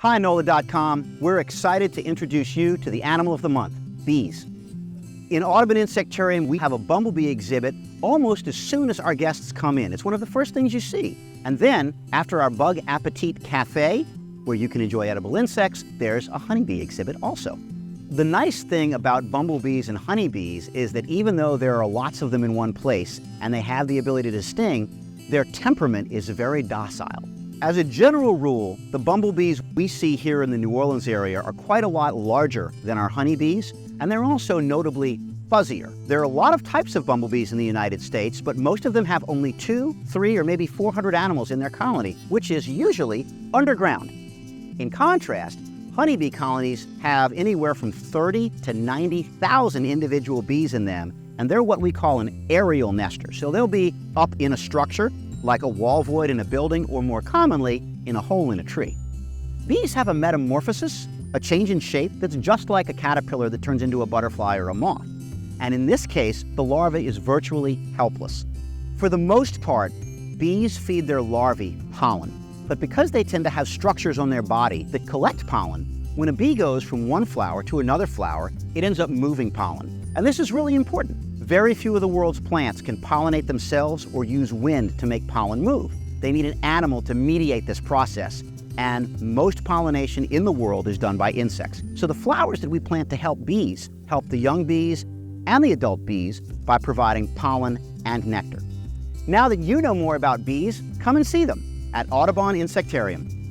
Hi, NOLA.com. We're excited to introduce you to the animal of the month, bees. In Audubon Insectarium, we have a bumblebee exhibit almost as soon as our guests come in. It's one of the first things you see. And then, after our Bug Appetit Cafe, where you can enjoy edible insects, there's a honeybee exhibit also. The nice thing about bumblebees and honeybees is that even though there are lots of them in one place and they have the ability to sting, their temperament is very docile. As a general rule, the bumblebees we see here in the New Orleans area are quite a lot larger than our honeybees, and they're also notably fuzzier. There are a lot of types of bumblebees in the United States, but most of them have only 2, 3, or maybe 400 animals in their colony, which is usually underground. In contrast, honeybee colonies have anywhere from 30 to 90,000 individual bees in them, and they're what we call an aerial nester. So they'll be up in a structure, like a wall void in a building, or more commonly, in a hole in a tree. Bees have a metamorphosis, a change in shape that's just like a caterpillar that turns into a butterfly or a moth. And in this case, the larva is virtually helpless. For the most part, bees feed their larvae pollen. But because they tend to have structures on their body that collect pollen, when a bee goes from one flower to another flower, it ends up moving pollen. And this is really important. Very few of the world's plants can pollinate themselves or use wind to make pollen move. They need an animal to mediate this process, and most pollination in the world is done by insects. So the flowers that we plant to help bees help the young bees and the adult bees by providing pollen and nectar. Now that you know more about bees, come and see them at Audubon Insectarium.